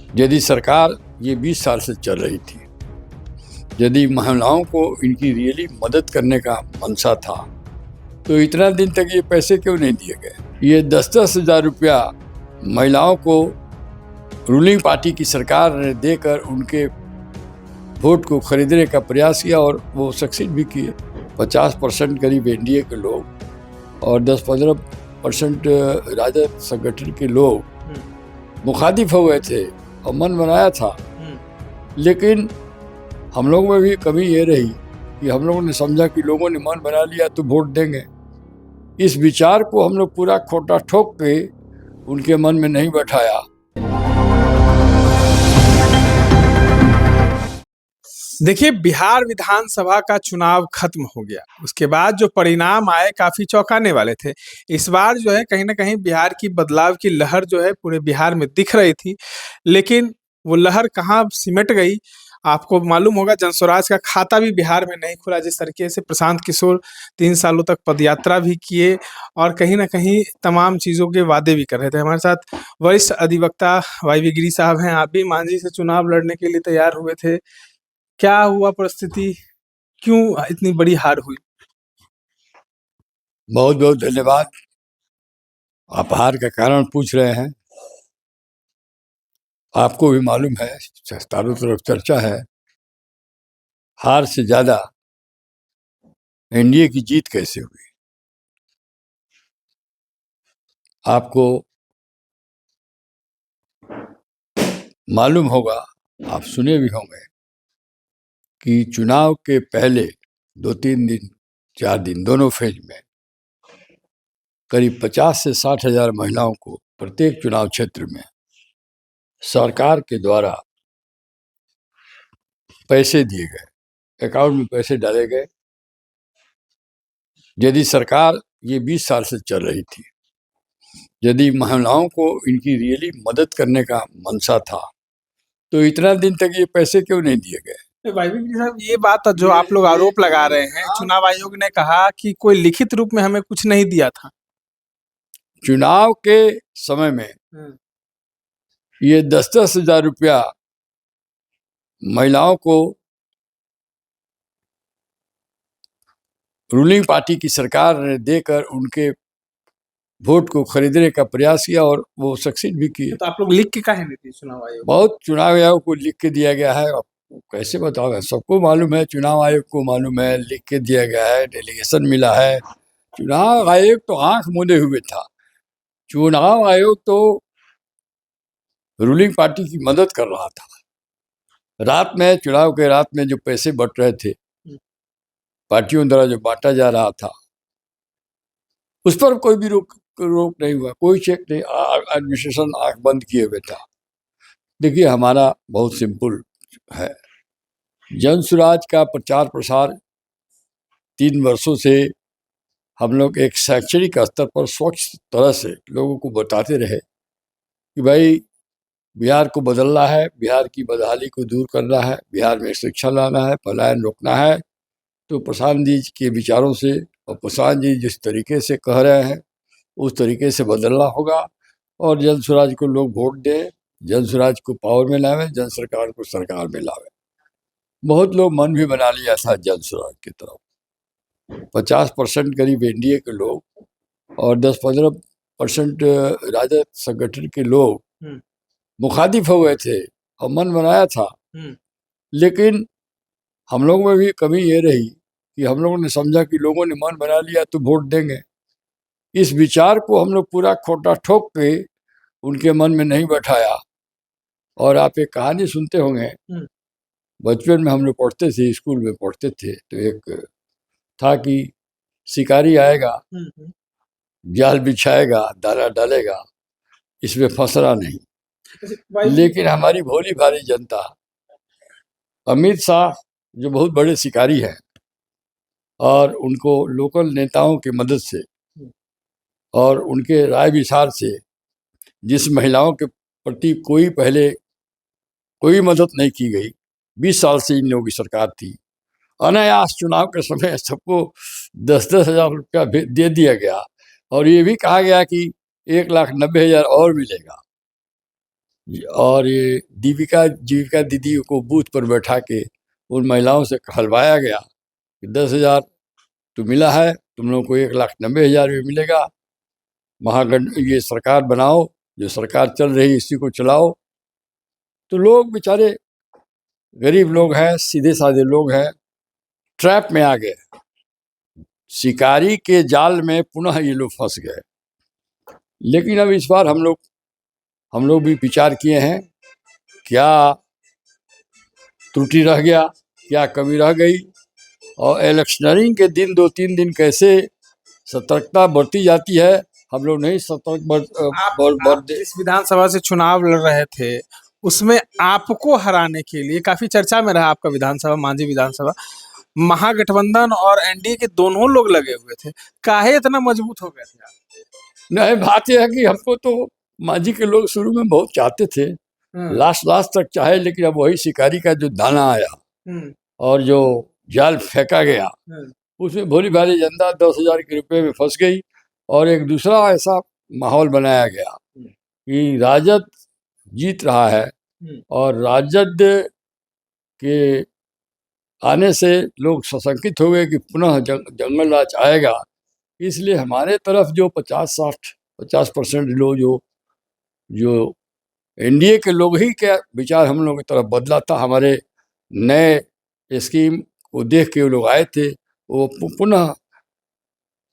यदि सरकार ये 20 साल से चल रही थी, यदि महिलाओं को इनकी रियली मदद करने का मनसा था, तो इतना दिन तक ये पैसे क्यों नहीं दिए गए? ये 10-10 हज़ार रुपया महिलाओं को रूलिंग पार्टी की सरकार ने देकर उनके वोट को खरीदने का प्रयास किया और वो सक्सीड भी किए। 50% करीब एनडीए के लोग और 10-15% राजद संगठन के लोग मुखातिब हो गए थे और मन बनाया था। लेकिन हम लोगों में भी कमी ये रही कि हम लोगों ने समझा कि लोगों ने मन बना लिया तो वोट देंगे। इस विचार को हम लोग पूरा खोटा ठोक के उनके मन में नहीं बैठाया। देखिए, बिहार विधानसभा का चुनाव खत्म हो गया। उसके बाद जो परिणाम आए काफी चौंकाने वाले थे। इस बार जो है कहीं ना कहीं बिहार की बदलाव की लहर जो है पूरे बिहार में दिख रही थी, लेकिन वो लहर कहाँ सिमट गई आपको मालूम होगा। जनस्वराज का खाता भी बिहार में नहीं खुला। जिस तरीके से प्रशांत किशोर 3 सालों तक पदयात्रा भी किए और कहीं ना कहीं तमाम चीज़ों के वादे भी कर रहे थे। हमारे साथ वरिष्ठ अधिवक्ता YV गिरी साहब हैं। आप भी मांझी से चुनाव लड़ने के लिए तैयार हुए थे, क्या हुआ परिस्थिति, क्यों इतनी बड़ी हार हुई? बहुत बहुत धन्यवाद। आप हार का कारण पूछ रहे हैं। आपको भी मालूम है, चारों तरफ चर्चा है, हार से ज्यादा एनडीए की जीत कैसे हुई। आपको मालूम होगा, आप सुने भी होंगे कि चुनाव के पहले 2-3 दिन 4 दिन दोनों फेज में करीब 50 से 60 हज़ार महिलाओं को प्रत्येक चुनाव क्षेत्र में सरकार के द्वारा पैसे दिए गए, अकाउंट में पैसे डाले गए। यदि सरकार ये 20 साल से चल रही थी, यदि महिलाओं को इनकी रियली मदद करने का मनसा था, तो इतना दिन तक ये पैसे क्यों नहीं दिए गए? साहब, ये बात जो आप लोग आरोप लगा रहे हैं, चुनाव आयोग ने कहा कि कोई लिखित रूप में हमें कुछ नहीं दिया था। चुनाव के समय में ये 10-10 हज़ार रुपया महिलाओं को रूलिंग पार्टी की सरकार ने देकर उनके वोट को खरीदने का प्रयास किया और वो सक्सीड भी किए। तो आप लोग लिख के काहे नहीं दिए चुनाव आयोग? बहुत चुनाव आयोग को लिख के दिया गया है। कैसे बताओ, सबको मालूम है, चुनाव आयोग को मालूम है, लिख के दिया गया है, डेलीगेशन मिला है। चुनाव आयोग तो आंख मूंदे हुए था। चुनाव आयोग तो रूलिंग पार्टी की मदद कर रहा था। रात में, चुनाव के रात में जो पैसे बट रहे थे, पार्टियों द्वारा जो बांटा जा रहा था, उस पर कोई भी रोक नहीं हुआ, कोई चेक नहीं। एडमिनिस्ट्रेशन आंख बंद किए हुए था। देखिए, हमारा बहुत सिंपल है। जन स्वराज का प्रचार प्रसार 3 वर्षों से हम लोग एक शैक्षणिक स्तर पर स्वच्छ तरह से लोगों को बताते रहे कि भाई बिहार को बदलना है, बिहार की बदहाली को दूर करना है, बिहार में शिक्षा लाना है, पलायन रोकना है। तो प्रशांत जी के विचारों से और प्रशांत जी जिस तरीके से कह रहे हैं, उस तरीके से बदलना होगा और जन स्वराज को लोग वोट दें, जन स्वराज को पावर में लावे, जन सरकार को सरकार में लावे। बहुत लोग मन भी बना लिया था जन स्वराज की तरफ। 50% करीब एनडीए के लोग और 10-15% राजद संगठन के लोग मुखातिब हो गए थे और मन बनाया था। लेकिन हम लोगों में भी कमी ये रही कि हम लोगों ने समझा कि लोगों ने मन बना लिया तो वोट देंगे। इस विचार को हम लोग पूरा खोटा ठोक के उनके मन में नहीं बैठाया। और आप एक कहानी सुनते होंगे, बचपन में हम लोग पढ़ते थे, स्कूल में पढ़ते थे, तो एक था कि शिकारी आएगा, जाल बिछाएगा, दाना डालेगा, इसमें फंसना नहीं। लेकिन हमारी भोली भाली जनता, अमित शाह जो बहुत बड़े शिकारी हैं और उनको लोकल नेताओं की मदद से और उनके राय विचार से, जिस महिलाओं के प्रति पहले कोई मदद नहीं की गई, 20 साल से इन लोगों की सरकार थी, अनायास चुनाव के समय सबको 10-10 हज़ार रुपया दे दिया गया और ये भी कहा गया कि 1,90,000 और मिलेगा। और ये दीपिका जीविका दीदी को बूथ पर बैठा के उन महिलाओं से कहलवाया गया कि 10,000 तो मिला है, तुम लोगों को 1,90,000 में मिलेगा, ये सरकार बनाओ, जो सरकार चल रही इसी को चलाओ। तो लोग बेचारे गरीब लोग हैं, सीधे साधे लोग हैं, ट्रैप में आ गए, शिकारी के जाल में पुनः ये लोग फंस गए। लेकिन अब इस बार हम लोग भी विचार किए हैं, क्या त्रुटि रह गया, क्या कमी रह गई, और इलेक्शनरिंग के दिन 2-3 दिन कैसे सतर्कता बरती जाती है, हम लोग नहीं सतर्क आप जिस विधानसभा से चुनाव लड़ रहे थे उसमें आपको हराने के लिए काफी चर्चा में रहा आपका विधानसभा, मांझी विधानसभा, महागठबंधन और एनडीए के दोनों लोग लगे हुए थे, काहे इतना मजबूत हो गए थे आप? नहीं, बात यह है कि हमको तो मांझी के लोग शुरू में बहुत चाहते थे, लास्ट तक चाहे, लेकिन अब वही शिकारी का जो दाना आया और जो जाल फेंका गया, उसमें भोली भाली जनता 10,000 के रुपए में फंस गई। और एक दूसरा ऐसा माहौल बनाया गया कि राजद जीत रहा है, और राजद के आने से लोग सशंकित हो गए कि पुनः जंगल राज आएगा। इसलिए हमारे तरफ जो 50% लोग जो एनडीए के लोग ही के विचार हम लोग की तरफ बदला था, हमारे नए स्कीम को देख के वो लोग आए थे, वो पुनः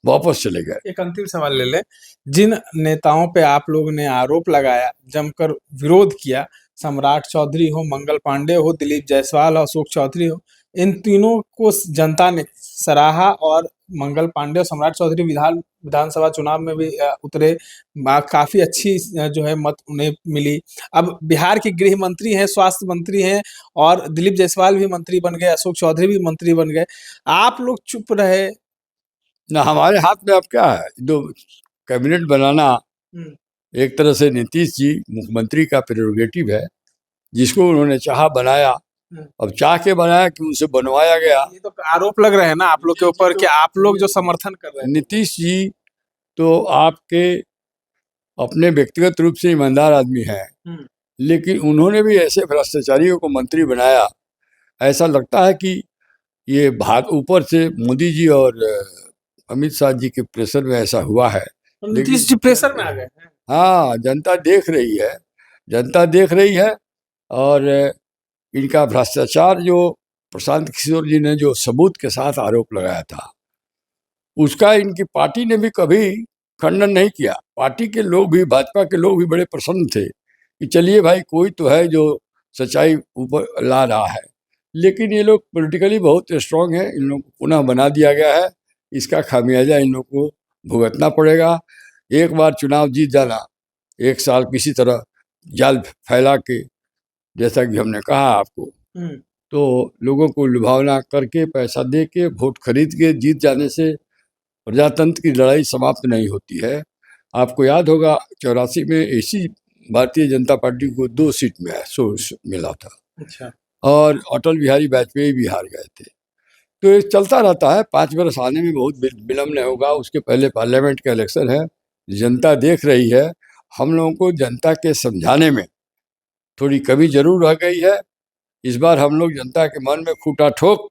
वापस चले गए। एक अंतिम सवाल ले ले, जिन नेताओं पे आप लोगों ने आरोप लगाया, जमकर विरोध किया, सम्राट चौधरी हो, मंगल पांडे हो, दिलीप जायसवाल हो, अशोक चौधरी हो, इन तीनों को जनता ने सराहा, और मंगल पांडे और सम्राट चौधरी विधानसभा चुनाव में भी उतरे, काफी अच्छी जो है मत उन्हें मिली। अब बिहार के गृह मंत्री हैं, स्वास्थ्य मंत्री हैं, और दिलीप जायसवाल भी मंत्री बन गए, अशोक चौधरी भी मंत्री बन गए, आप लोग चुप रहे। ना, हमारे हाथ में अब क्या है, दो कैबिनेट बनाना एक तरह से नीतीश जी मुख्यमंत्री का प्रेरोगेटिव है, जिसको उन्होंने चाहा बनाया, अब चाह के बनाया कि उनसे बनवाया गया। ये तो आरोप लग रहे हैं ना आप लोग के ऊपर कि आप लोग जो समर्थन कर रहे हैं। नीतीश जी तो आपके अपने व्यक्तिगत रूप से ईमानदार आदमी हैं, लेकिन उन्होंने भी ऐसे भ्रष्टाचारियों को मंत्री बनाया, ऐसा लगता है कि ये भाग ऊपर से मोदी जी और अमित शाह जी के प्रेशर में ऐसा हुआ है। नीतीश जी प्रेशर में आ गए। हाँ, जनता देख रही है, और इनका भ्रष्टाचार जो प्रशांत किशोर जी ने जो सबूत के साथ आरोप लगाया था, उसका इनकी पार्टी ने भी कभी खंडन नहीं किया। पार्टी के लोग भी, भाजपा के लोग भी बड़े प्रसन्न थे कि चलिए भाई, कोई तो है जो सच्चाई ऊपर ला रहा है। लेकिन ये लोग पॉलिटिकली बहुत स्ट्रांग है, इन लोगों को पुनः बना दिया गया है, इसका खामियाजा इन लोगों को भुगतना पड़ेगा। एक बार चुनाव जीत जाना, 1 साल किसी तरह जाल फैला के, जैसा कि हमने कहा आपको, तो लोगों को लुभावना करके, पैसा दे के, वोट खरीद के जीत जाने से प्रजातंत्र की लड़ाई समाप्त नहीं होती है। आपको याद होगा 84 में ऐसी भारतीय जनता पार्टी को 2 सीट में मिला था। अच्छा। और अटल बिहारी वाजपेयी भी हार गए थे। तो ये चलता रहता है, 5 वर्ष आने में बहुत विलम्ब नहीं होगा। उसके पहले पार्लियामेंट का इलेक्शन है, जनता देख रही है। हम लोगों को जनता के समझाने में थोड़ी कमी जरूर रह गई है। इस बार हम लोग जनता के मन में खूंटा ठोक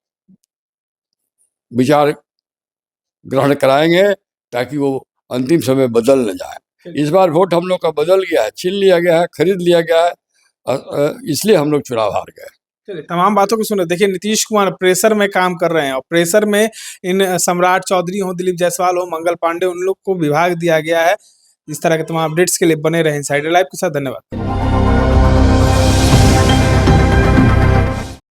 विचार ग्रहण कराएंगे, ताकि वो अंतिम समय बदल न जाए। इस बार वोट हम लोग का बदल गया है, छीन लिया गया है, खरीद लिया गया है, इसलिए हम लोग चुनाव हार गए। चलिए, तमाम बातों को सुने। देखिए, नीतीश कुमार प्रेशर में काम कर रहे हैं, और प्रेशर में इन सम्राट चौधरी हो, दिलीप जायसवाल हो, मंगल पांडे, उन लोग को विभाग दिया गया है। इस तरह के तमाम अपडेट्स के लिए बने रहे इनसाइडर लाइव के साथ। धन्यवाद।